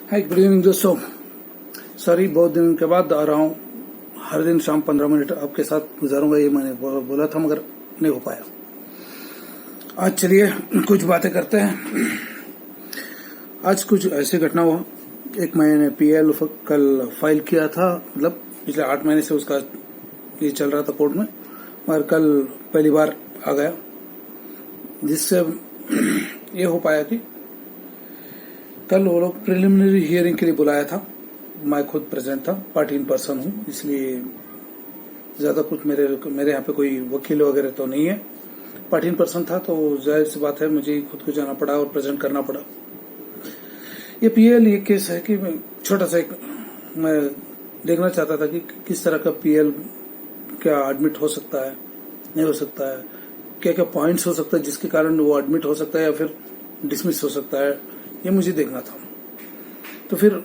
हाय, good evening दोस्तों। Sorry, बहुत दिन के बाद आ रहा हूँ। हर दिन शाम 15 मिनट आपके साथ गुजारूंगा, ये मैंने बोला था, मगर नहीं हो पाया। आज चलिए कुछ बातें करते हैं। आज कुछ ऐसी घटना हुआ। एक मैंने पीएल कल फाइल किया था, मतलब पिछले 8 महीने से उसका ये चल रहा था कोर्ट में, मगर कल पहली बार आ गया, जिससे ये हो पाया कि कल वो लोग प्रिलिमिनरी हियरिंग के लिए बुलाया था। मैं खुद प्रेजेंट था, पार्टी इन पर्सन हूँ, इसलिए ज्यादा कुछ मेरे यहाँ पे कोई वकील वगैरह तो नहीं है। पार्टी इन पर्सन था तो जाहिर सी बात है मुझे खुद को जाना पड़ा और प्रेजेंट करना पड़ा। ये पीएल ये केस है कि छोटा सा एक मैं देखना चाहता था कि किस तरह का पीएल क्या एडमिट हो सकता है, नहीं हो सकता है, क्या क्या पॉइंट्स हो सकता है जिसके कारण वो एडमिट हो सकता है या फिर डिसमिस हो सकता है, ये मुझे देखना था। तो फिर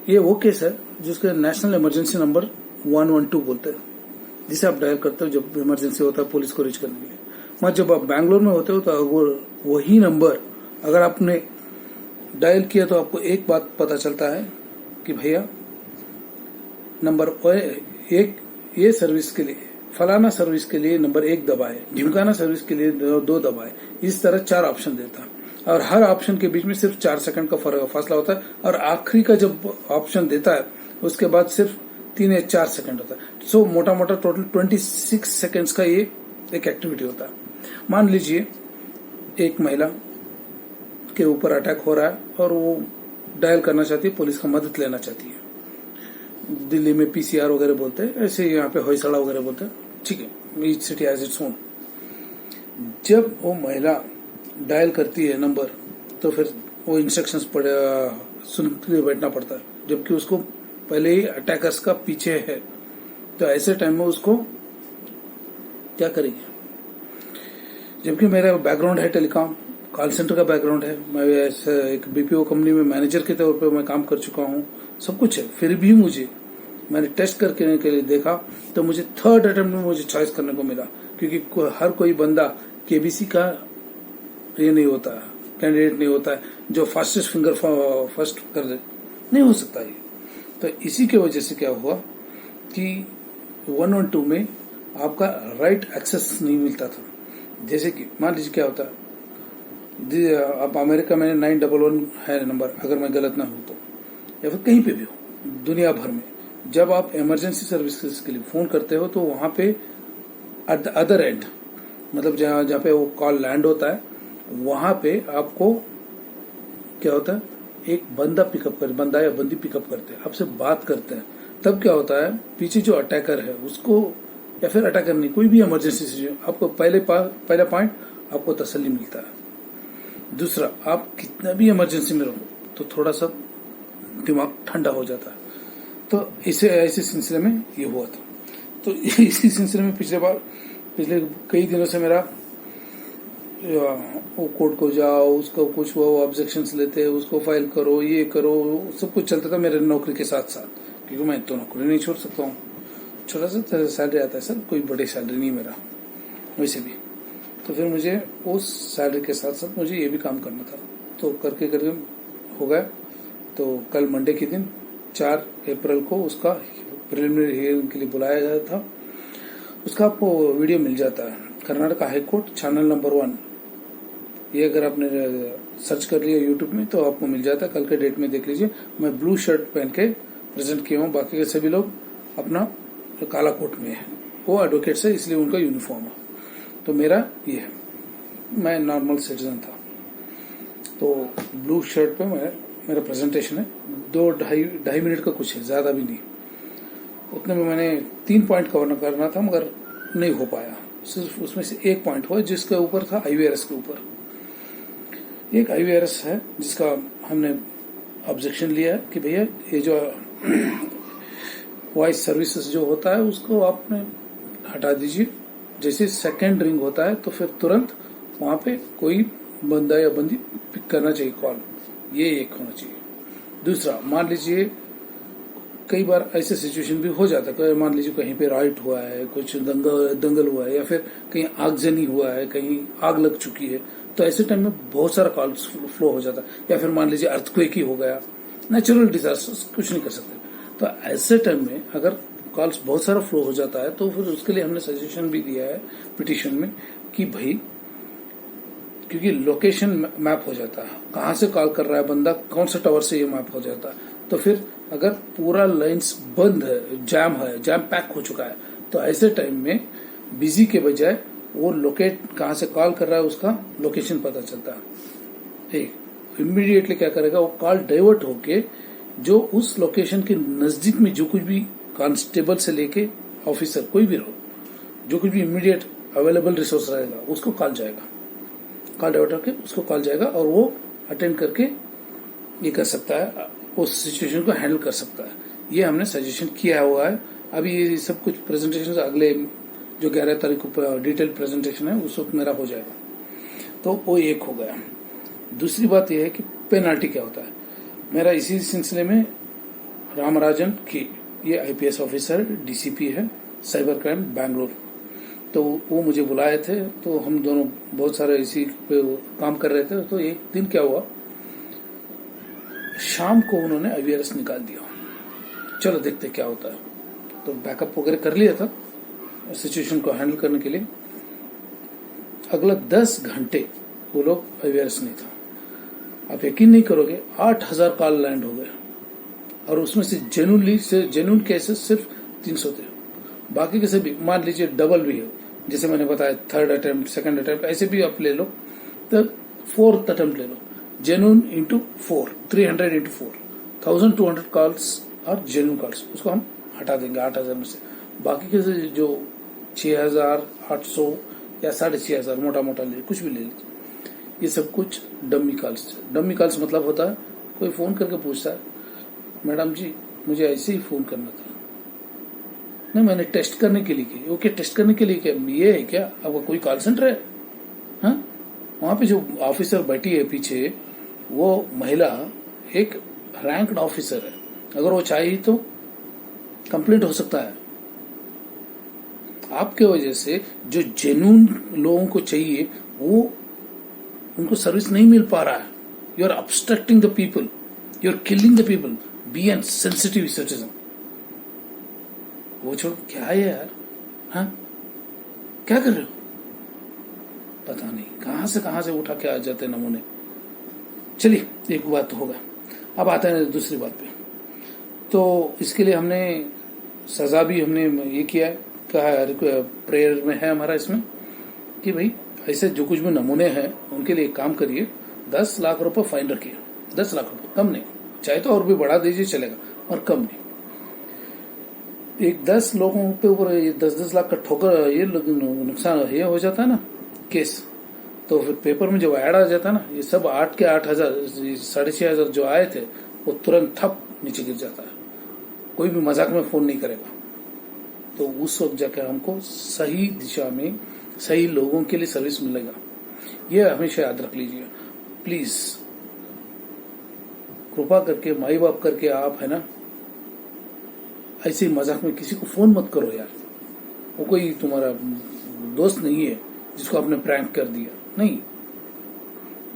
ये वो केस है जिसके नेशनल इमरजेंसी नंबर 112 बोलते हैं, जिसे आप डायल करते हो जब इमरजेंसी होता है पुलिस को रीच करने के लिए। मगर जब आप बैंगलोर में होते हो तो वही नंबर अगर आपने डायल किया तो आपको एक बात पता चलता है कि भैया नंबर 1 ये सर्विस के लिए, फलाना सर्विस के लिए नंबर 1 दबाए, ढिमकाना सर्विस के लिए 2 दबाए। इस तरह 4 ऑप्शन देता है और हर ऑप्शन के बीच में सिर्फ 4 सेकंड का फासला होता है और आखिरी का जब ऑप्शन देता है उसके बाद सिर्फ 3 या 4 सेकंड होता है। सो मोटा मोटा टोटल 26 सेकंड्स का ये एक एक्टिविटी होता है। मान लीजिए एक महिला के ऊपर अटैक हो रहा है और वो डायल करना चाहती है, पुलिस का मदद लेना चाहती है। दिल्ली में पीसीआर वगैरह बोलते हैं, ऐसे यहाँ पे होयसड़ा वगैरह बोलते हैं, ठीक है, each city has its own. जब वो महिला डायल करती है नंबर तो फिर वो इंस्ट्रक्शंस सुन के बैठना पड़ता है, जबकि उसको पहले ही अटैकर्स का पीछे है। तो ऐसे टाइम में उसको क्या करेगी? जबकि मेरा बैकग्राउंड है टेलीकॉम, कॉल सेंटर का बैकग्राउंड है, मैं एक बीपीओ कंपनी में मैनेजर के तौर पे मैं काम कर चुका हूँ, सब कुछ है। फिर भी मैंने टेस्ट करके के लिए देखा तो मुझे 3rd अटेम्प्ट में मुझे चॉइस करने को मिला, क्योंकि हर कोई बंदा केबीसी का ये नहीं होता है, कैंडिडेट नहीं होता है जो फास्टेस्ट फिंगर फर्स्ट कर दे, नहीं हो सकता ये। तो इसी के वजह से क्या हुआ कि 112 में आपका राइट एक्सेस नहीं मिलता था। जैसे कि मान लीजिए क्या होता है, आप अमेरिका में 911 है नंबर, अगर मैं गलत ना हूं तो, या फिर कहीं पे भी हो दुनिया भर में, जब आप इमरजेंसी सर्विसेज के लिए फोन करते हो तो वहां पे एट द अदर एंड, मतलब जहाँ पे वो कॉल लैंड होता है वहां पे आपको क्या होता है, एक बंदा या बंदी पिकअप करते हैं, आपसे बात करते हैं। तब क्या होता है, पीछे जो अटैकर है उसको, या फिर अटैकर नहीं, कोई भी इमरजेंसी सिचुएशन, आपको पहला पॉइंट आपको तसल्ली मिलता है। दूसरा, आप कितना भी इमरजेंसी में रहो तो थोड़ा सा दिमाग ठंडा हो जाता है। तो ऐसे सिलसिले में ये हुआ था। तो इसी सिलसिले में पिछले कई दिनों से मेरा वो कोर्ट को जाओ, उसको कुछ वो ऑब्जेक्शंस लेते हैं, उसको फाइल करो, ये करो, सब कुछ चलता था मेरे नौकरी के साथ साथ, क्योंकि मैं तो नौकरी नहीं छोड़ सकता हूँ। छोटा सा सैलरी आता है सर, कोई बड़ी सैलरी नहीं मेरा वैसे भी। तो फिर मुझे उस सैलरी के साथ साथ मुझे ये भी काम करना था, तो करके हो गया। तो कल मंडे के दिन 4 अप्रैल को उसका प्रिलिमिनरी हियरिंग के लिए बुलाया गया था। उसका आपको वीडियो मिल जाता है, Karnataka high court channel number 1, ये अगर आपने सर्च कर लिया यूट्यूब में तो आपको मिल जाता है। कल के डेट में देख लीजिए, मैं ब्लू शर्ट पहन के प्रेजेंट किया हूँ, बाकी के सभी लोग अपना काला कोट में है, वो एडवोकेट्स है इसलिए उनका यूनिफॉर्म है। तो मेरा ये है, मैं नॉर्मल सिटीजन था, तो ब्लू शर्ट पे मेरा प्रेजेंटेशन है। 2-2.5 मिनट का कुछ है, ज्यादा भी नहीं। उतने में मैंने 3 पॉइंट कवर करना था मगर नहीं हो पाया। सिर्फ उसमें से एक पॉइंट हुआ जिसके ऊपर था आईवीआरएस के ऊपर। एक आईवीआरएस है जिसका हमने ऑब्जेक्शन लिया है कि भैया ये जो वॉइस सर्विसेज जो होता है उसको आपने हटा दीजिए। जैसे सेकंड रिंग होता है तो फिर तुरंत वहां पे कोई बंदा या बंदी पिक करना चाहिए कॉल, ये एक होना चाहिए। दूसरा, मान लीजिए कई बार ऐसे सिचुएशन भी हो जाता है, मान लीजिए कहीं पे राइट हुआ है, कुछ दंगल हुआ है, या फिर कहीं आगजनी हुआ है, कहीं आग लग चुकी है, तो ऐसे टाइम में बहुत सारा कॉल फ्लो हो जाता है। या फिर मान लीजिए अर्थक्वेक ही हो गया, नेचुरल डिजास्टर्स कुछ नहीं कर सकते। तो ऐसे टाइम में अगर कॉल्स बहुत सारा फ्लो हो जाता है तो फिर उसके लिए हमने सजेशन भी दिया है पिटीशन में कि भाई, क्योंकि लोकेशन मैप हो जाता है, कहाँ से कॉल कर रहा है बंदा, कौन सा टावर से ये मैप हो जाता है। तो फिर अगर पूरा लाइन्स बंद है, जैम पैक हो चुका है, तो ऐसे टाइम में बिजी के बजाय वो लोकेट कहाँ से कॉल कर रहा है उसका लोकेशन पता चलता है। एक इमीडिएटली क्या करेगा, वो कॉल डाइवर्ट होके जो उस लोकेशन के नजदीक में जो कुछ भी कांस्टेबल से लेके ऑफिसर कोई भी हो, जो कुछ भी इमीडिएट अवेलेबल रिसोर्स रहेगा उसको कॉल जाएगा, कॉल डाइवर्ट होके उसको कॉल जाएगा और वो अटेंड करके ये कर सकता है, उस सिचुएशन को हैंडल कर सकता है। ये हमने सजेशन किया हुआ है। अभी ये सब कुछ प्रेजेंटेशन अगले जो 11 तारीख को डिटेल प्रेजेंटेशन है उस वक्त मेरा हो जाएगा। तो वो एक हो गया। दूसरी बात यह है कि पेनाल्टी क्या होता है। मेरा इसी सिलसिले में रामराजन की, ये आईपीएस ऑफिसर डीसीपी है साइबर क्राइम बैंगलोर, तो वो मुझे बुलाए थे, तो हम दोनों बहुत सारे इसी पे काम कर रहे थे। तो एक दिन क्या हुआ, शाम को उन्होंने IVRS निकाल दिया। चलो देखते क्या होता है। तो बैकअप वगैरह कर लिया था सिचुएशन को हैंडल करने के लिए। अगला 10 घंटे वो लोग IVRS नहीं था। आप यकीन नहीं करोगे, 8000 कॉल लैंड हो गए और उसमें से जेन्युइन केसेस सिर्फ 300 थे। बाकी के सभी मान लीजिए डबल भी है, जैसे मैंने बताया, 3rd अटेम्प्ट, 2nd अटेम्प्ट, ऐसे भी आप ले लो, तो 4th अटेम्प्ट ले लो, जेन्युइन इंटू 4, 300 इंटू 4, 1200 कॉल्स और जेन्युइन कॉल्स, उसको हम हटा देंगे 8000 में से। बाकी के जो 6800 या 6500 मोटा मोटा ले, कुछ भी ले लीजिए, ये सब कुछ डमी कॉल्स। डमी कॉल्स मतलब होता है कोई फोन करके पूछता है, मैडम जी मुझे ऐसे ही फोन करना था, नहीं मैंने टेस्ट करने के लिए की। ओके, टेस्ट करने के लिए क्या ये है क्या, आपका कोई कॉल सेंटर है? हाँ, वहां पे जो ऑफिसर बैठी है पीछे, वो महिला एक रैंक्ड ऑफिसर है, अगर वो चाहे तो कंप्लेंट हो सकता है। आपके वजह से जो जेन्युइन लोगों को चाहिए वो उनको सर्विस नहीं मिल पा रहा है। You are obstructing the people, you are killing the people, be an sensitive citizen. वो छोड़, क्या है यार, हाँ क्या कर रहे हो? पता नहीं कहां से उठा के आ जाते नमूने। चलिए, एक बात तो होगा। अब आता है दूसरी बात पे। तो इसके लिए हमने सजा भी हमने ये किया है, कहा प्रेयर में है हमारा इसमें कि भाई ऐसे जो कुछ भी नमूने हैं उनके लिए एक काम करिए, 10 लाख रुपए फाइन रखिए। 10 लाख रुपए, कम नहीं, चाहे तो और भी बढ़ा दीजिए चलेगा, और कम नहीं। एक 10 लोगों के ऊपर 10-10 लाख का ठोकर, ये नुकसान ये हो जाता है ना केस, तो फिर पेपर में जब ऐड आ जाता है ना, ये सब 8 के 8000, 6500 जो आए थे वो तुरंत ठप नीचे गिर जाता है। कोई भी मजाक में फोन नहीं करेगा। तो उस वक्त जाकर हमको सही दिशा में सही लोगों के लिए सर्विस मिलेगा। ये हमेशा याद रख लीजिए प्लीज। कृपा करके, माई बाप करके आप है ना, ऐसे मजाक में किसी को फोन मत करो यार। वो कोई तुम्हारा दोस्त नहीं है जिसको आपने प्रैंक कर दिया, नहीं।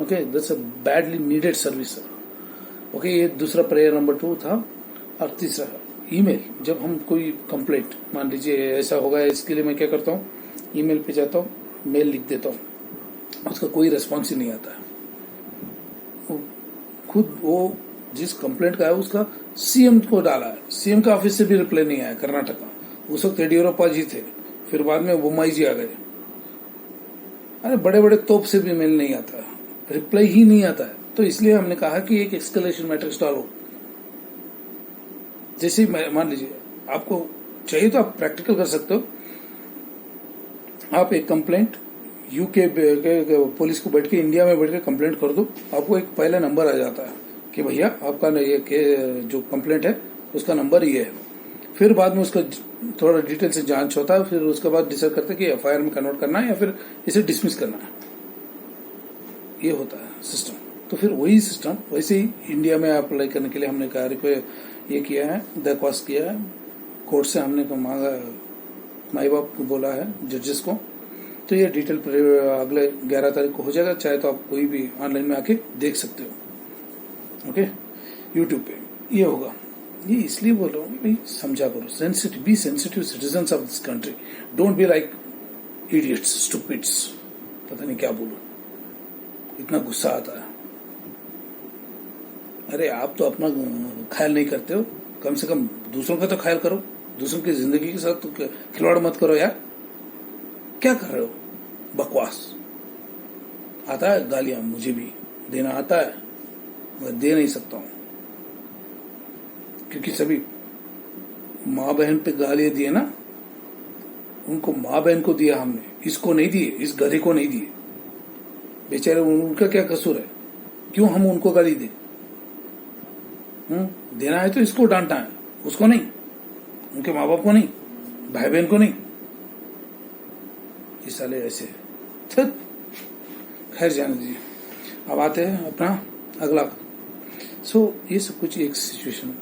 Okay, that's a badly needed service. Okay, ये दूसरा प्रेयर नंबर 2 था। और तीसरा ईमेल, जब हम कोई कंप्लेंट, मान लीजिए ऐसा होगा, इसके लिए मैं क्या करता हूँ, ईमेल पे जाता हूँ, मेल लिख देता हूँ, उसका कोई रिस्पॉन्स ही नहीं आता है। खुद वो जिस कंप्लेंट का है उसका सीएम को डाला है, सीएम का ऑफिस से भी रिप्लाई नहीं आया कर्नाटक का। उस वक्त येडियूरप्पा जी थे, फिर बाद में बोम्माई जी आ गए। अरे बड़े बड़े तोप से भी मेल नहीं आता है, रिप्लाई ही नहीं आता है। तो इसलिए हमने कहा कि एक एक्सकलेशन मैट्रिक्स डालो। जैसे ही मान लीजिए आपको चाहिए तो आप प्रैक्टिकल कर सकते हो। आप एक कंप्लेंट यूके पुलिस को बैठ के, इंडिया में बैठ के कंप्लेंट कर दो, आपको एक पहला नंबर आ जाता है कि भैया आपका ये जो कंप्लेंट है उसका नंबर ये है। फिर बाद में उसका थोड़ा डिटेल से जांच होता है, फिर उसके बाद डिसाइड करते हैं कि एफआईआर में कन्वर्ट करना है या फिर इसे डिसमिस करना है। ये होता है सिस्टम। तो फिर वही सिस्टम वैसे ही इंडिया में अप्लाई करने के लिए हमने कार्य को ये किया है, दरख्वास्त किया है, कोर्ट से हमने मांगा, माई बाप को बोला है, जजेस को। तो ये डिटेल अगले 11 तारीख को हो जाएगा, चाहे तो आप कोई भी ऑनलाइन में आके देख सकते हो। ओके, यूट्यूब पे ये होगा। ये इसलिए बोल रहा हूँ भाई, समझा करो, sensitive, be sensitive citizens of this country, don't be like idiots, stupids, पता नहीं क्या बोलूं, इतना गुस्सा आता है। अरे आप तो अपना ख्याल नहीं करते हो, कम से कम दूसरों का तो ख्याल करो, दूसरों की जिंदगी के साथ तो खिलवाड़ मत करो यार। क्या कर रहे हो, बकवास। आता है गालियां, मुझे भी देना आता है, मैं दे नहीं सकता हूं, क्योंकि सभी माँ बहन पे गालियां दिए ना, उनको माँ बहन को दिया हमने, इसको नहीं दिए, इस गधे को नहीं दिए। बेचारे उनका क्या कसूर है, क्यों हम उनको गाली दें? देना है तो इसको डांटना है, उसको नहीं, उनके माँ बाप को नहीं, भाई बहन को नहीं। इस साले ऐसे, खैर जाने दीजिए। अब आते हैं अपना अगला। ये सब कुछ एक सिचुएशन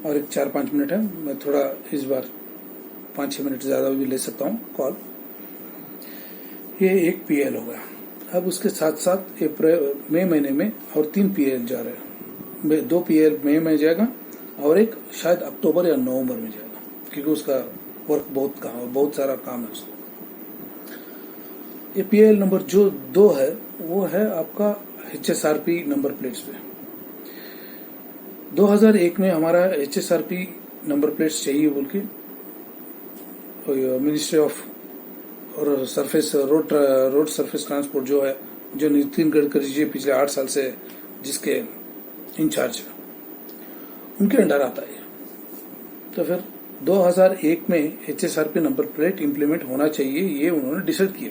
और एक 4-5 मिनट है, मैं थोड़ा इस बार 5-6 मिनट ज्यादा भी ले सकता हूँ कॉल। ये एक पीएल हो गया। अब उसके साथ साथ मई महीने में और 3 पीएल जा रहे हैं। 2 पीएल मई में जाएगा और एक शायद अक्टूबर या नवंबर में जाएगा, क्योंकि उसका वर्क बहुत सारा काम है उसको। ये पीएल नंबर जो 2 है वो है आपका HSRP नंबर प्लेट्स पे। 2001 में हमारा HSRP नंबर प्लेट्स चाहिए बोल के मिनिस्ट्री ऑफ और सरफेस रोड सरफेस ट्रांसपोर्ट जो है, जो नितिन गडकरी जी पिछले 8 साल से जिसके इंचार्ज, उनके अंडर आता है। तो फिर 2001 में HSRP नंबर प्लेट इंप्लीमेंट होना चाहिए, ये उन्होंने डिसाइड किया।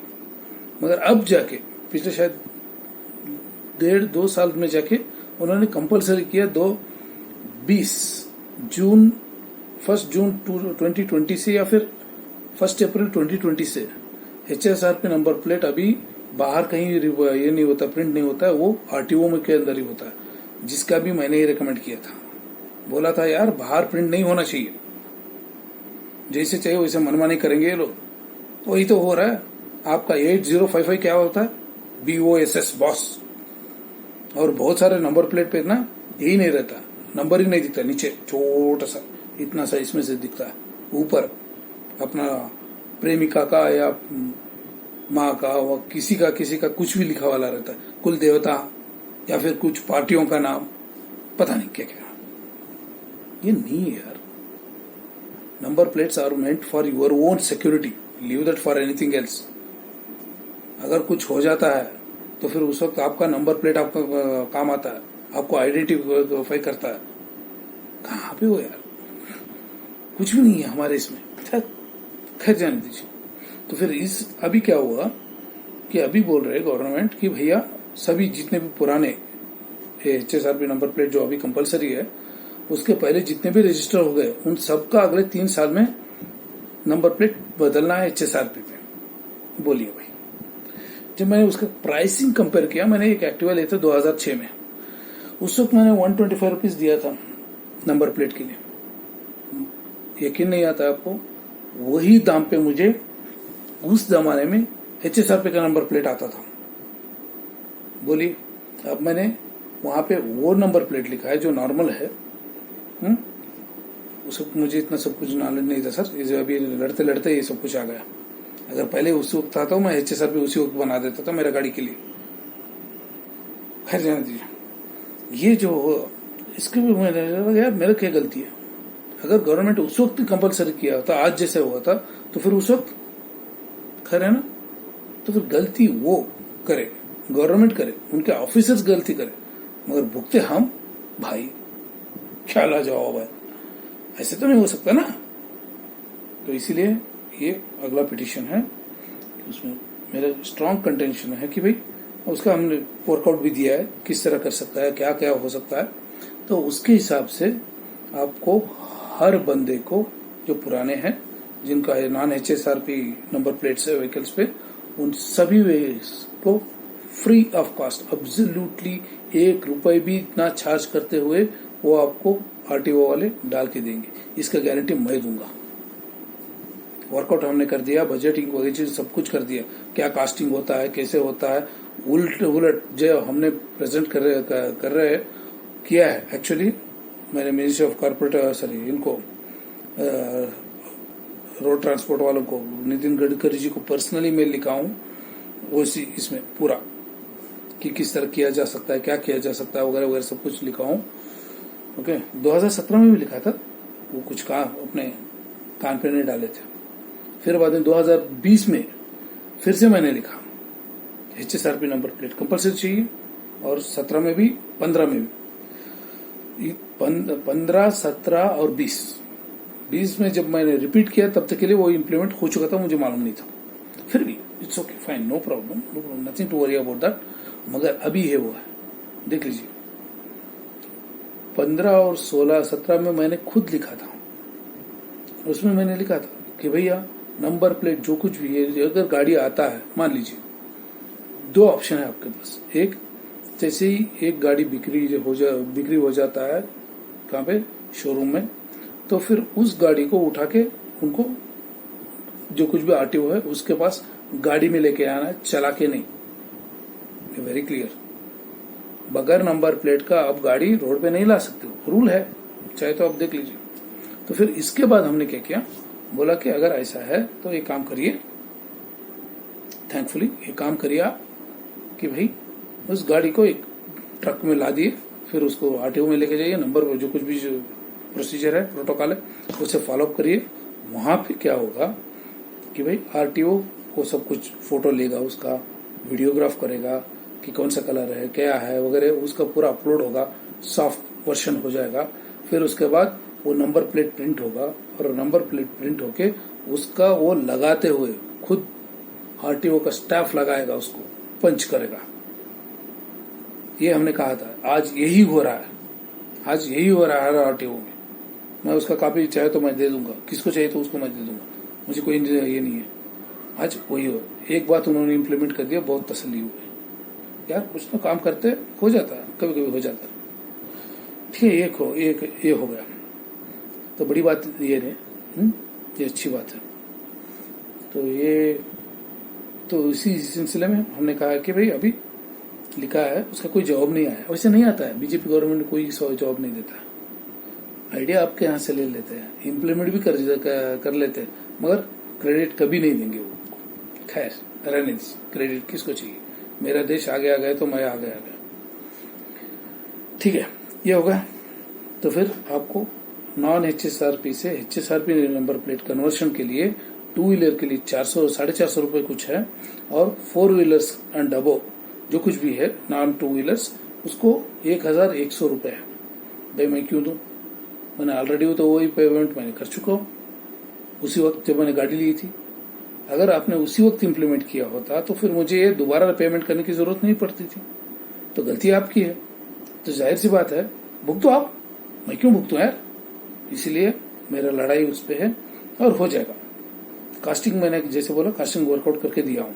मगर अब जाके पिछले शायद 1.5-2 साल में जाके उन्होंने कंपलसरी किया 1 जून 2020 से या फिर 1 अप्रैल 2020 से HSRP नंबर प्लेट अभी बाहर कहीं ये नहीं होता, प्रिंट नहीं होता है, वो RTO में के अंदर ही होता है, जिसका भी मैंने ही रिकमेंड किया था। बोला था यार बाहर प्रिंट नहीं होना चाहिए, जैसे चाहिए वैसे मनमानी करेंगे ये लोग, वही तो हो रहा है। आपका 8055 क्या होता है, BOSS बॉस, और बहुत सारे नंबर प्लेट पे ना यही नहीं रहता, नंबर ही नहीं दिखता, नीचे छोटा सा इतना सा इसमें से दिखता है, ऊपर अपना प्रेमिका का या माँ का व किसी का कुछ भी लिखा वाला रहता है, कुल देवता या फिर कुछ पार्टियों का नाम, पता नहीं क्या क्या। ये नहीं है यार, number plates are meant for your own security, leave that for anything else. अगर कुछ हो जाता है तो फिर उस वक्त आपका नंबर प्लेट आपका काम आता है, आपको आइडेंटिफाई करता है। कहाँ पे हो यार, कुछ भी नहीं है हमारे इसमें, खैर जाने दीजिए। तो फिर अभी क्या हुआ कि अभी बोल रहे गवर्नमेंट कि भैया सभी जितने भी पुराने HSRP नंबर प्लेट जो अभी कंपलसरी है, उसके पहले जितने भी रजिस्टर हो गए उन सबका अगले 3 साल में नंबर प्लेट बदलना है HSRP पे। बोलिए भाई, जब मैंने उसका प्राइसिंग कंपेयर किया, मैंने एक एक्टिवा लिया था 2006 में, उस वक्त मैंने 125 रुपीज दिया था नंबर प्लेट के लिए। यकीन नहीं आता आपको, वही दाम पे मुझे उस जमाने में HSRP का नंबर प्लेट आता था। बोलिए, अब मैंने वहां पे वो नंबर प्लेट लिखा है जो नॉर्मल है। उस वक्त मुझे इतना सब कुछ नॉलेज नहीं था सर, ये अभी लड़ते लड़ते ये सब कुछ आ गया। अगर पहले उस वक्त था तो मैं HSRP उसी वक्त बना देता था मेरा गाड़ी के लिए। खैर जाने दीजिए। ये जो इसके भी मैंने यार मेरा क्या गलती है, अगर गवर्नमेंट उस वक्त कंपलसरी किया होता, आज जैसे हुआ था, तो फिर उस वक्त खैर है ना, तो फिर गलती वो करे, गवर्नमेंट करे, उनके ऑफिसर्स गलती करे, मगर भुगते हम। भाई क्या लाजवाब है, ऐसे तो नहीं हो सकता ना। तो इसीलिए ये अगला पिटीशन है, उसमें मेरा स्ट्रॉन्ग कंटेंशन है कि भाई उसका हमने वर्कआउट भी दिया है, किस तरह कर सकता है, क्या क्या हो सकता है। तो उसके हिसाब से आपको हर बंदे को जो पुराने हैं, जिनका नॉन HSRP नंबर प्लेट्स है व्हीकल्स पे, उन सभी को फ्री ऑफ कॉस्ट, एब्सोल्युटली 1 रुपए भी इतना चार्ज करते हुए वो आपको RTO वाले डाल के देंगे। इसका गारंटी मैं दूंगा। वर्कआउट हमने कर दिया, बजटिंग वगैरह चीज सब कुछ कर दिया, क्या कास्टिंग होता है, कैसे होता है, उलट जो हमने प्रेजेंट कर रहे हैं, किया है एक्चुअली। मैंने मिनिस्ट्री ऑफ कॉर्पोरेट इनको रोड ट्रांसपोर्ट वालों को, नितिन गडकरी जी को पर्सनली मेल लिखा हूँ उसी इसमें पूरा कि किस तरह किया जा सकता है, क्या किया जा सकता है वगैरह वगैरह सब कुछ लिखा हूँ। ओके, 2017 में भी लिखा था, वो कुछ अपने कान पे नहीं डाले थे। फिर बाद में 2020 में फिर से मैंने लिखा HSRP नंबर प्लेट कंपल्सरी चाहिए, और 17 में भी 15 में भी 15, 17 और 20 में जब मैंने रिपीट किया तब तक के लिए वो इम्प्लीमेंट हो चुका था, मुझे मालूम नहीं था। फिर भी it's okay, fine, no problem, nothing to worry about that. मगर अभी है वो है, देख लीजिए 15 और 16, 17 में मैंने खुद लिखा था। उसमें मैंने लिखा था कि भैया नंबर प्लेट जो कुछ भी है, अगर गाड़ी आता है, मान लीजिए 2 ऑप्शन है आपके पास। एक, जैसे ही एक गाड़ी बिक्री हो जाता है कहाँ पे, शोरूम में, तो फिर उस गाड़ी को उठा के उनको जो कुछ भी आरटीओ है उसके पास गाड़ी में लेके आना है, चला के नहीं। वेरी क्लियर, बगैर नंबर प्लेट का आप गाड़ी रोड पे नहीं ला सकते हो, रूल है, चाहे तो आप देख लीजिए। तो फिर इसके बाद हमने क्या किया, बोला कि अगर ऐसा है तो एक काम करिए, थैंकफुली एक काम करिए आप कि भाई उस गाड़ी को एक ट्रक में ला दिए, फिर उसको आरटीओ में लेके जाइए, नंबर जो कुछ भी प्रोसीजर है, प्रोटोकॉल है, उसे फॉलोअप करिए। वहां पे क्या होगा कि भाई आरटीओ को सब कुछ फोटो लेगा, उसका वीडियोग्राफ करेगा कि कौन सा कलर है, क्या है वगैरह, उसका पूरा अपलोड होगा, सॉफ्ट वर्जन हो जाएगा। फिर उसके बाद वो नंबर प्लेट प्रिंट होगा, और नंबर प्लेट प्रिंट होके उसका वो लगाते हुए खुद आरटीओ का स्टाफ लगाएगा, उसको पंच करेगा। ये हमने कहा था, आज यही हो रहा है, आज यही हो रहा है आरटीओ में। मैं उसका कॉपी चाहे तो मैं दे दूंगा, किसको चाहिए तो उसको मैं दे दूंगा, मुझे कोई ये नहीं है। आज वही हो, एक बात उन्होंने इम्प्लीमेंट कर दिया, बहुत तसल्ली हुई। यार कुछ तो काम करते हो जाता है, कभी कभी हो जाता है। ठीक है, एक ये हो गया, तो बड़ी बात ये है, ये अच्छी बात है। तो ये तो इसी सिलसिले में हमने कहा कि भाई अभी लिखा है, उसका कोई जवाब नहीं आया। वैसे नहीं आता है, बीजेपी गवर्नमेंट कोई जवाब नहीं देता है। आइडिया आपके यहाँ से ले लेते हैं, इम्प्लीमेंट भी कर लेते हैं, मगर क्रेडिट कभी नहीं देंगे वो। खैर रहने दीजिए, क्रेडिट किसको चाहिए, मेरा देश आगे आ गया तो मैं आगे आ गया। ठीक है, ये होगा। तो फिर आपको नॉन HSRP से HSRP नंबर प्लेट कन्वर्शन के लिए 2 व्हीलर के लिए 400 450 रुपए कुछ है, और 4 व्हीलर्स एंड अबो जो कुछ भी है नॉन 2 व्हीलर्स उसको 1100 रुपए है। भाई मैं क्यों दूं, मैंने ऑलरेडी तो वही पेमेंट मैंने कर चुका हूँ उसी वक्त जब मैंने गाड़ी ली थी। अगर आपने उसी वक्त इम्प्लीमेंट किया होता तो फिर मुझे ये दोबारा पेमेंट करने की जरूरत नहीं पड़ती थी। तो गलती आपकी है, तो जाहिर सी बात है भुगतो आप, मैं क्यों भुगतूं यार। इसीलिए मेरा लड़ाई उस पर है, और हो जाएगा। कास्टिंग मैंने जैसे बोला कास्टिंग वर्कआउट करके दिया हूँ,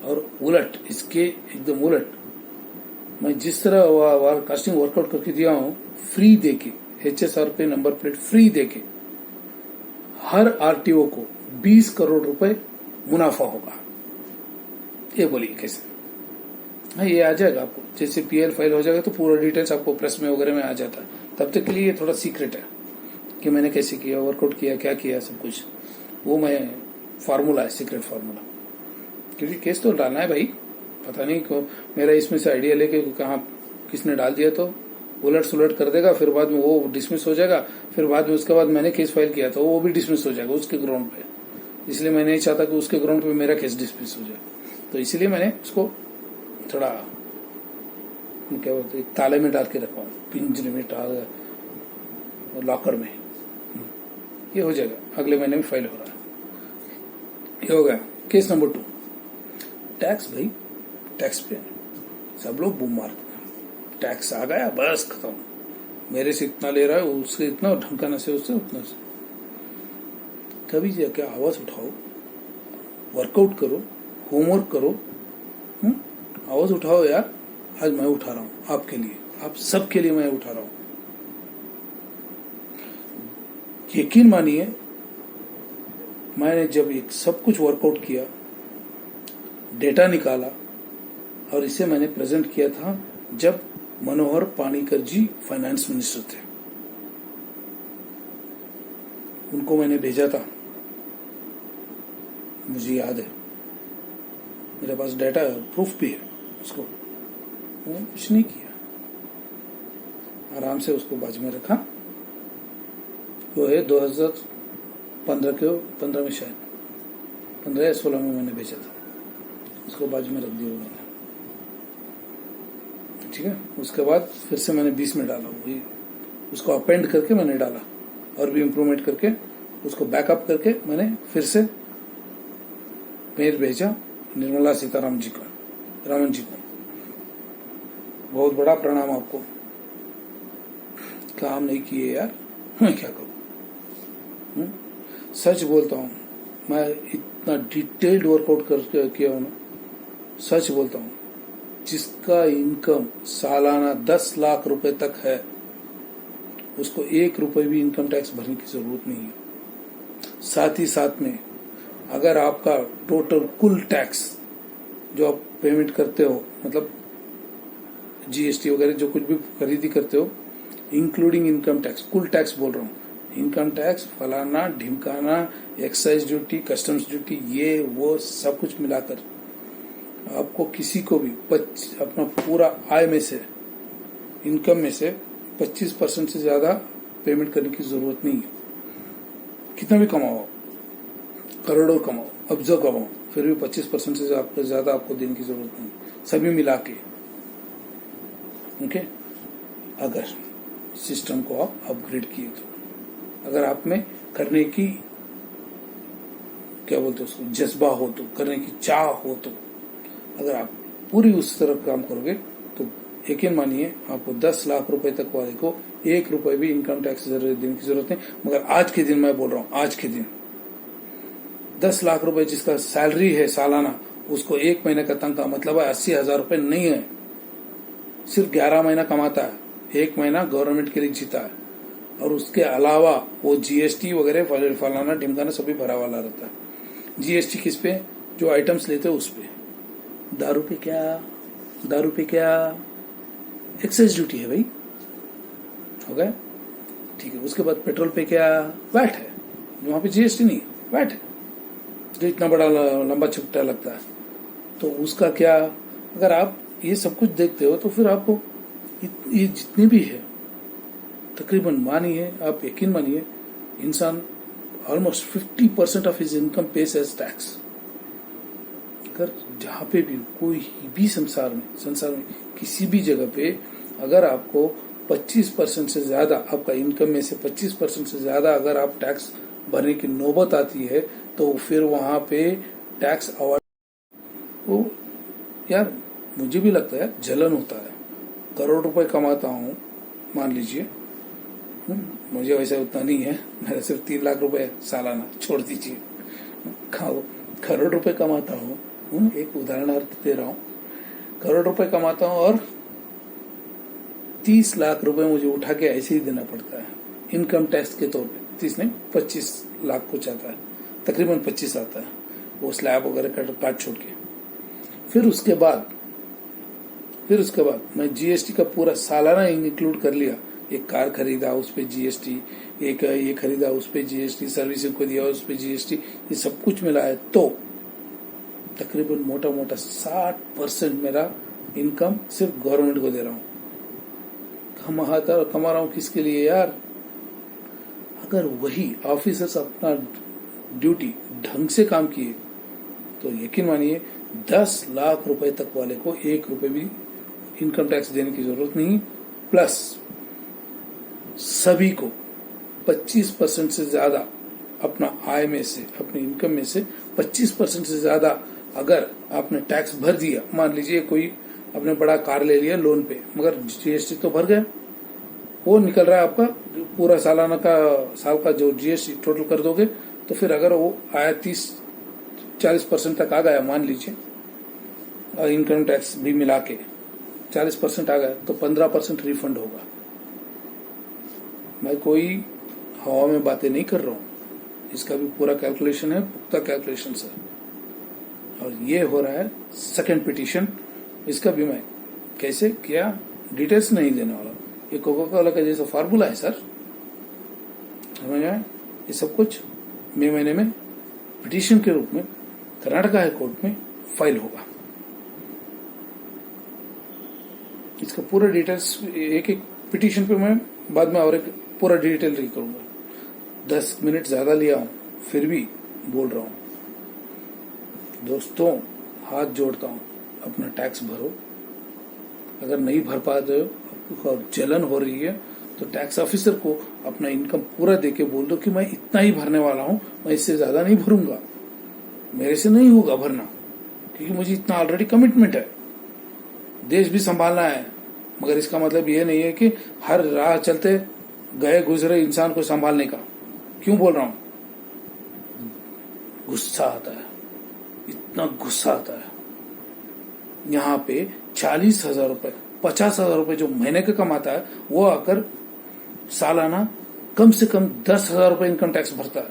और उलट इसके एकदम उलट मैं जिस तरह कास्टिंग वर्कआउट करके दिया हूँ, फ्री देके HSRP नंबर प्लेट फ्री देके हर आरटीओ को 20 करोड़ रुपए मुनाफा होगा। ये बोलिए कैसे। हाँ, ये आ जाएगा आपको, जैसे PL फाइल हो जाएगा तो पूरा डिटेल्स आपको प्रेस में वगैरह में आ जाता है। तब तक के लिए ये थोड़ा सीक्रेट है कि मैंने कैसे किया, वर्कआउट किया, क्या किया, सब कुछ वो मैं फार्मूला है, सीक्रेट फार्मूला। क्योंकि केस तो डालना है भाई, पता नहीं को मेरा इसमें से आइडिया लेके कहाँ किसने डाल दिया तो उलट सुलट कर देगा, फिर बाद में वो डिसमिस हो जाएगा। फिर बाद में उसके बाद मैंने केस फाइल किया तो वो भी डिसमिस हो जाएगा उसके ग्राउंड पे। इसलिए मैं नहीं चाहता कि उसके ग्राउंड पे मेरा केस डिसमिस हो जाए। तो इसीलिए मैंने उसको थोड़ा क्या बोलते हैं, ताले में डाल के रखा हूँ, पिंजरे में डाल, लॉकर में। ये हो जाएगा, अगले महीने में फाइल हो रहा है। ये हो गया केस नंबर 2। टैक्स भाई, टैक्स पे सब लोग बूम मारते हैं, टैक्स आ गया बस खत्म, मेरे से इतना ले रहा है, उससे इतना, ढंकाना से उससे उतना से। कभी जाके आवाज उठाओ, वर्कआउट करो, होमवर्क करो, आवाज उठाओ यार। आज मैं उठा रहा हूं आपके लिए, आप सबके लिए मैं उठा रहा हूं। यकीन मानिए, मैंने जब एक सब कुछ वर्कआउट किया, डेटा निकाला, और इसे मैंने प्रेजेंट किया था जब मनोहर पानीकर जी फाइनेंस मिनिस्टर थे, उनको मैंने भेजा था, मुझे याद है, मेरे पास डाटा प्रूफ भी है उसको। मैंने कुछ नहीं किया, आराम से उसको बाजू में रखा। वो है 2015 के 15 में, शायद 15 या 16 में मैंने भेजा था, उसको बाजू में रख दिया मैंने। ठीक है, उसके बाद फिर से मैंने 20 में डाला, वही उसको अपेंड करके मैंने डाला और भी इम्प्रूवमेंट करके उसको बैकअप करके मैंने फिर से मेल भेजा निर्मला सीतारामन जी को। बहुत बड़ा प्रणाम आपको, काम नहीं किए यार, मैं क्या करूं। सच बोलता हूं, मैं इतना डिटेल्ड वर्कआउट करके किया हूं ना, सच बोलता हूं, जिसका इनकम सालाना 10 लाख रुपए तक है उसको 1 रुपए भी इनकम टैक्स भरने की जरूरत नहीं है। साथ ही साथ में अगर आपका टोटल कुल टैक्स जो आप पेमेंट करते हो, मतलब जीएसटी वगैरह जो कुछ भी खरीदी करते हो, इंक्लूडिंग इनकम टैक्स, कुल टैक्स बोल रहा हूँ, इनकम टैक्स, फलाना ढिमकाना, एक्साइज ड्यूटी, कस्टम्स ड्यूटी, ये वो सब कुछ मिलाकर आपको किसी को भी अपना पूरा आय में से, इनकम में से 25% से ज्यादा पेमेंट करने की जरूरत नहीं है। कितना भी कमाओ, करोड़ों कमाओ, अब्जों कमाओ, फिर भी 25% से ज्यादा आपको देने की जरूरत नहीं, सभी मिला के। ओके, अगर सिस्टम को आप अपग्रेड किए तो, अगर आप में करने की क्या बोलते हैं उसको, जज्बा हो तो, करने की चाह हो तो, अगर आप पूरी उस तरफ काम करोगे तो यकीन मानिए आपको 10 लाख रुपए तक वाले को 1 रुपए भी इनकम टैक्स देने की जरूरत नहीं। मगर आज के दिन मैं बोल रहा हूं, आज के दिन 10 लाख रुपए जिसका सैलरी है सालाना, उसको 1 महीने का तनख्वाह मतलब है 80,000 रुपए नहीं है, सिर्फ 11 महीना कमाता है, 1 महीना गवर्नमेंट के लिए जीता है, और उसके अलावा वो जीएसटी वगैरह फलाना ढिमकाना सभी भरा वाला रहता है। जीएसटी किस पे, जो आइटम्स लेते हो उस पे, दारू पे क्या एक्साइज ड्यूटी है भाई, हो गया, ठीक है। उसके बाद पेट्रोल पे क्या, वैट है, वहां पे जीएसटी नहीं, वैट है, जो इतना बड़ा लंबा छुट्टा लगता है, तो उसका क्या। अगर आप ये सब कुछ देखते हो तो फिर आपको ये जितने भी है तकरीबन, मानिए आप, यकीन मानिए, इंसान almost 50% of his income pays as tax. अगर जहां पे भी कोई भी संसार में किसी भी जगह पे अगर आपको 25% से ज्यादा, आपका इनकम में से 25% से ज्यादा अगर आप टैक्स भरने की नौबत आती है, तो फिर वहां पे टैक्स अवॉइड, वो यार मुझे भी लगता है जलन होता है। करोड़ रुपए कमाता हूं, मान लीजिए, मुझे वैसे उतना नहीं है, मेरा सिर्फ 3 लाख रुपए सालाना, छोड़ दीजिए, करोड़ रुपए कमाता हूं, एक उदाहरणार्थ दे रहा हूं, करोड़ रुपए कमाता हूं और 30 लाख रुपए मुझे उठा के ऐसे ही देना पड़ता है इनकम टैक्स के तौर पे। 30 नहीं, 25 लाख कुछ आता है, तकरीबन 25 आता है, वो स्लैब वगैरह काट छोड़ के। फिर उसके बाद मैं जीएसटी का पूरा सालाना इंक्लूड कर लिया, एक कार खरीदा उस पे जीएसटी, एक ये खरीदा उस पे जीएसटी, सर्विसिंग को दिया उस पे जीएसटी, ये सब कुछ मिला है तो तकरीबन मोटा 60% मेरा इनकम सिर्फ गवर्नमेंट को दे रहा हूं। कमा रहा हूं किसके लिए यार। अगर वही ऑफिसर्स अपना ड्यूटी ढंग से काम किए तो यकीन मानिए 10 लाख रुपए तक वाले को 1 रुपए भी इनकम टैक्स देने की जरूरत नहीं, प्लस सभी को 25% से ज्यादा अपना आय में से, अपने इनकम में से 25% से ज्यादा अगर आपने टैक्स भर दिया, मान लीजिए कोई आपने बड़ा कार ले लिया लोन पे, मगर जीएसटी तो भर गया, वो निकल रहा है आपका पूरा साल का जो जीएसटी टोटल कर दोगे, तो फिर अगर वो आया 30-40% तक आ गया मान लीजिए, और इनकम टैक्स भी मिला के 40% आ गया, तो 15% रिफंड होगा। मैं कोई हवा में बातें नहीं कर रहा हूं, इसका भी पूरा कैलकुलेशन है, पुख्ता कैलकुलेशन है। और ये हो रहा है सेकंड पिटीशन, इसका भी मैं कैसे किया डिटेल्स नहीं देने वाला। ये कोका कोला का जैसा फार्मूला है सर, समझ में आया? ये सब कुछ मई महीने में पिटीशन के रूप में कर्नाटका हाई कोर्ट में फाइल होगा। इसका पूरा डिटेल्स एक एक पिटीशन पे मैं बाद में और एक पूरा डिटेल री करूंगा। 10 मिनट ज्यादा लिया हूं, फिर भी बोल रहा हूं। दोस्तों, हाथ जोड़ता हूं, अपना टैक्स भरो। अगर नहीं भर पाते हो, आपको जलन हो रही है, तो टैक्स ऑफिसर को अपना इनकम पूरा देके बोल दो कि मैं इतना ही भरने वाला हूं, मैं इससे ज्यादा नहीं भरूंगा, मेरे से नहीं होगा भरना, क्योंकि मुझे इतना ऑलरेडी कमिटमेंट है। देश भी संभालना है, मगर इसका मतलब ये नहीं है कि हर राह चलते गए गुजरे इंसान को संभालने का। क्यों बोल रहा हूं? गुस्सा आता है, इतना गुस्सा आता है। यहाँ पे 40,000 रुपए 50,000 रुपए जो महीने का कमाता है, वो आकर सालाना कम से कम 10,000 रुपए इनकम टैक्स भरता है।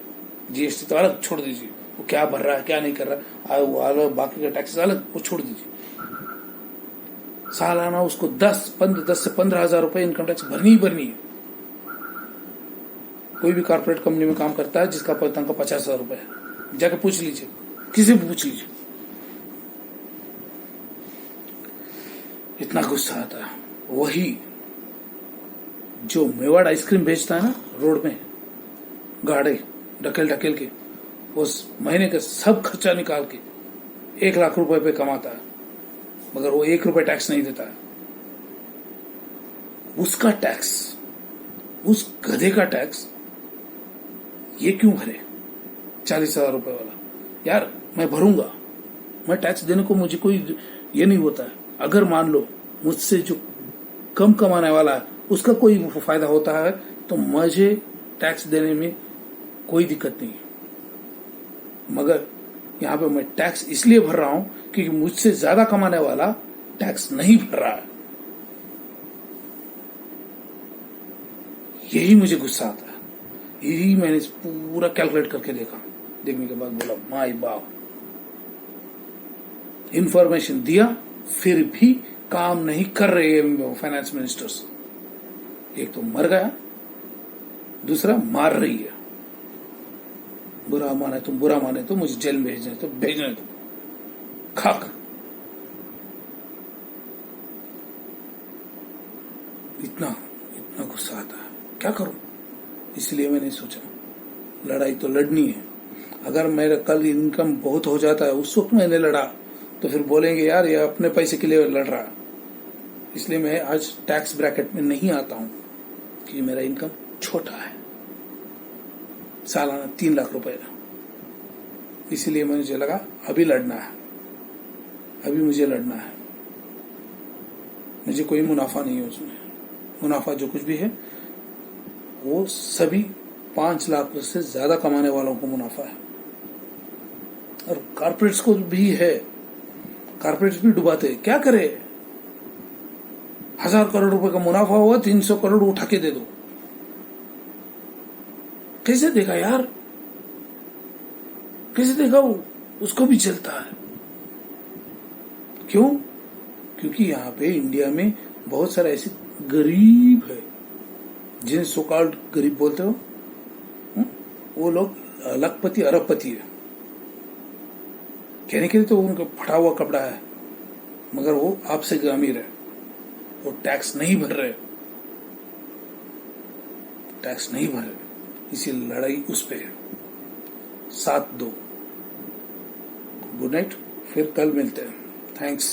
जीएसटी तो अलग छोड़ दीजिए, वो क्या भर रहा है क्या नहीं कर रहा है, वो अलग, बाकी का टैक्स अलग, वो छोड़ दीजिए। सालाना उसको 10 से 15,000 रुपए इनकम टैक्स भरनी ही भरनी है। कोई भी कॉर्पोरेट कंपनी में काम करता है जिसका तनख्वाह 50,000 रुपए है, जाके पूछ लीजिए, किसी भी पूछ लीजिए। इतना गुस्सा आता है। वही जो मेवाड़ आइसक्रीम बेचता है ना रोड में, गाड़े ढकेल ढकेल के, उस महीने का सब खर्चा निकाल के 1 लाख रुपए पे कमाता है, मगर वो 1 रुपए टैक्स नहीं देता है। उसका टैक्स, उस गधे का टैक्स ये क्यों भरे 40,000 रुपए वाला? यार मैं भरूंगा, मैं टैक्स देने को मुझे कोई ये नहीं होता है। अगर मान लो मुझसे जो कम कमाने वाला है उसका कोई फायदा होता है तो मुझे टैक्स देने में कोई दिक्कत नहीं है, मगर यहाँ पे मैं टैक्स इसलिए भर रहा हूं क्योंकि मुझसे ज्यादा कमाने वाला टैक्स नहीं भर रहा है। यही मुझे गुस्सा आता है। यही मैंने पूरा कैलकुलेट करके देखने के बाद बोला माय बाप, इंफॉर्मेशन दिया फिर भी काम नहीं कर रहे फाइनेंस मिनिस्टर्स। एक तो मर गया, दूसरा मार रही है। बुरा माने तो मुझे जेल में भेजने दो खाक। इतना गुस्सा आता है, क्या करूं? इसलिए मैंने सोचा लड़ाई तो लड़नी है। अगर मेरा कल इनकम बहुत हो जाता है, उस वक्त मैंने लड़ा तो फिर बोलेंगे यार ये अपने पैसे के लिए लड़ रहा है। इसलिए मैं आज टैक्स ब्रैकेट में नहीं आता हूं क्योंकि मेरा इनकम छोटा है, सालाना 3 लाख रुपए का। इसीलिए मुझे लगा अभी लड़ना है, अभी मुझे लड़ना है। मुझे कोई मुनाफा नहीं है उसमें। मुनाफा जो कुछ भी है वो सभी 5 लाख से ज्यादा कमाने वालों को मुनाफा है, और कॉर्पोरेट्स को भी है। कॉर्पोरेट्स भी डुबाते हैं, क्या करे? 1000 करोड़ रुपए का मुनाफा हुआ, 300 करोड़ उठा के दे दो। कैसे देगा यार? कैसे देगा? वो उसको भी चलता है। क्यों? क्योंकि यहाँ पे इंडिया में बहुत सारे ऐसे गरीब है जिन्हें सो कॉल्ड गरीब बोलते हो, वो लोग लखपति अरबपति है। कहने के लिए तो उनका फटा हुआ कपड़ा है, मगर वो आपसे अमीर है। वो टैक्स नहीं भर रहे, टैक्स नहीं भर रहे। इसी लड़ाई उस पे है। 7-2। गुड नाइट, फिर कल मिलते हैं। थैंक्स।